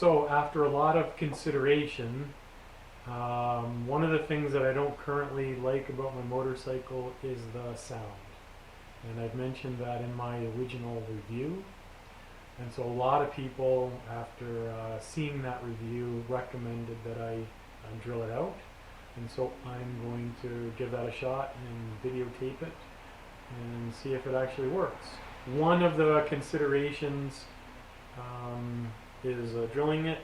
So after a lot of consideration, one of the things that I don't currently like about my motorcycle is the sound. And I've mentioned that in my original review. And so a lot of people, after seeing that review, recommended that I drill it out. And so I'm going to give that a shot and videotape it and see if it actually works. One of the considerations is drilling it.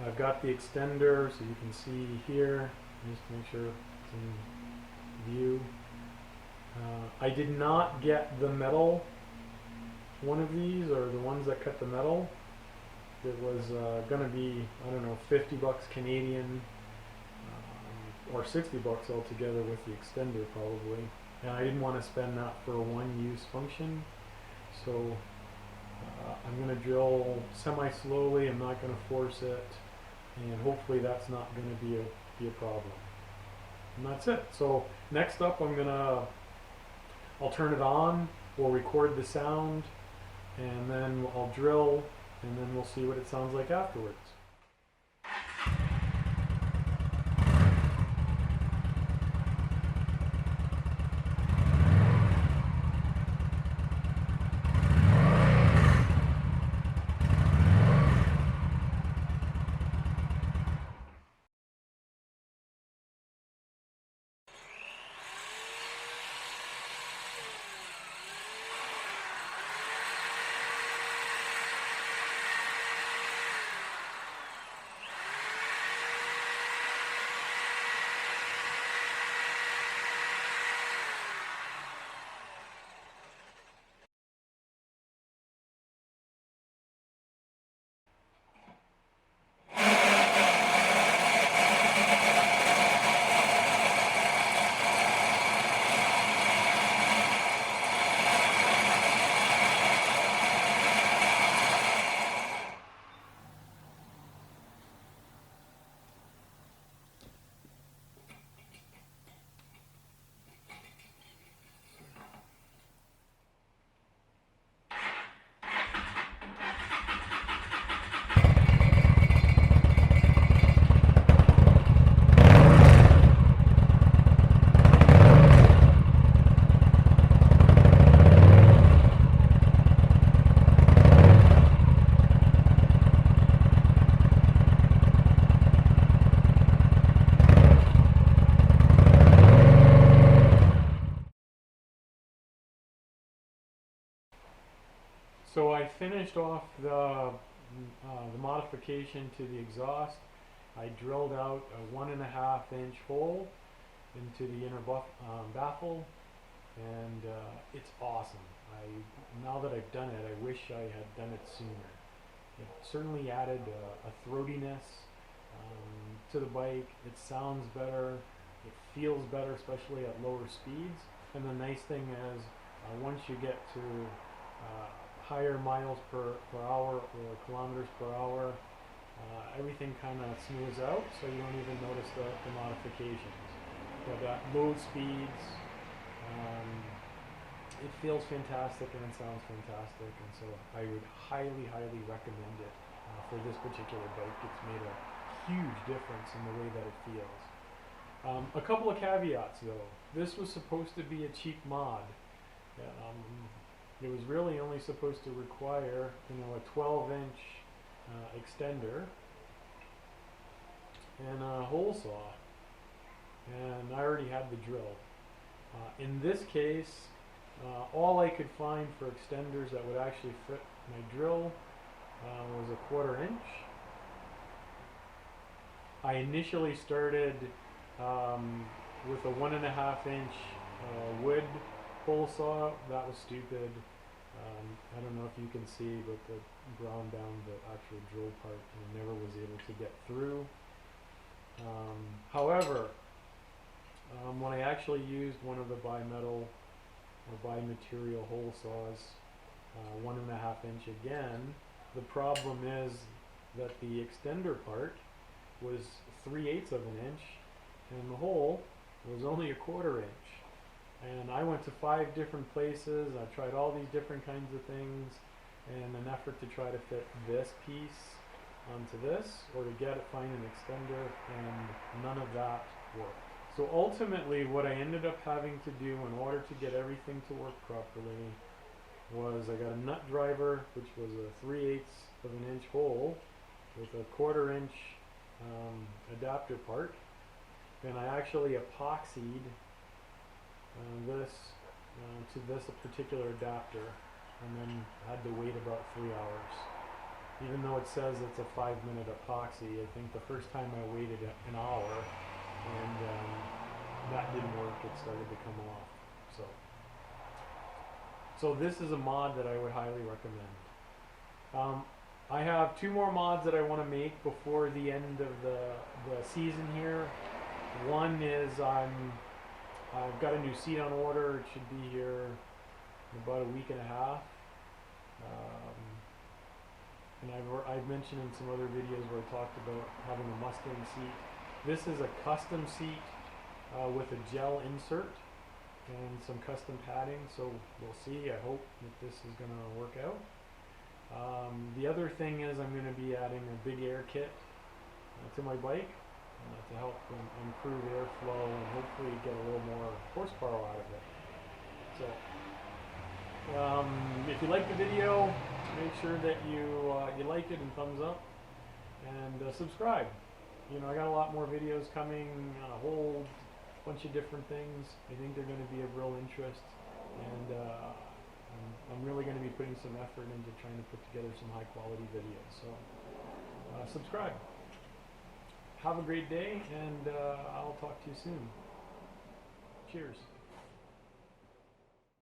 I've got the extender, so you can see here, just to make sure it's in view. I did not get the metal one of these, or the ones that cut the metal. It was gonna be, I don't know, 50 bucks Canadian, or 60 bucks altogether with the extender probably. And I didn't want to spend that for a one-use function. So I'm gonna drill semi-slowly, I'm not gonna force it, and hopefully that's not gonna be a problem. And that's it. So next up I'll turn it on, we'll record the sound, and then I'll drill, and then we'll see what it sounds like afterwards. So I finished off the modification to the exhaust. I drilled out a 1.5 inch hole into the inner baffle, and it's awesome. Now that I've done it, I wish I had done it sooner. It certainly added a throatiness to the bike. It sounds better, it feels better, especially at lower speeds. And the nice thing is, once you get to higher miles per hour or kilometers per hour, everything kind of smooths out, so you don't even notice the modifications. But at low speeds, it feels fantastic and it sounds fantastic, and so I would highly recommend it for this particular bike. It's made a huge difference in the way that it feels. A couple of caveats though. This was supposed to be a cheap mod. It was really only supposed to require, a 12-inch extender and a hole saw, and I already had the drill. In this case, all I could find for extenders that would actually fit my drill was a 1/4 inch. I initially started with a 1.5 inch wood hole saw. That was stupid. I don't know if you can see, but the ground down the actual drill part, I never was able to get through. However, when I actually used one of the bimetal or bi-material hole saws, 1.5 inch again, the problem is that the extender part was 3/8 of an inch, and the hole was only a 1/4 inch. And I went to 5 different places. I tried all these different kinds of things in an effort to try to fit this piece. onto this, or to find an extender, and none of that worked. So ultimately what I ended up having to do in order to get everything to work properly was I got a nut driver, which was a 3/8 of an inch hole with a 1/4 inch adapter part, and I actually epoxied this to this particular adapter, and then had to wait about 3 hours. Even though it says it's a 5-minute epoxy, I think the first time I waited an hour, and that didn't work. It started to come off. So this is a mod that I would highly recommend. I have 2 more mods that I want to make before the end of the season here. One is I've got a new seat on order. It should be here in about a week and a half. And I've mentioned in some other videos where I talked about having a Mustang seat. This is a custom seat with a gel insert and some custom padding, so we'll see. I hope that this is going to work out. The other thing is I'm going to be adding a big air kit to my bike to help improve airflow and hopefully get a little more horsepower out of it. So if you like the video, make sure that you like it and thumbs up, and subscribe. You know, I got a lot more videos coming on a whole bunch of different things. I think they're going to be of real interest, and I'm really going to be putting some effort into trying to put together some high quality videos. So subscribe. Have a great day, and I'll talk to you soon. Cheers.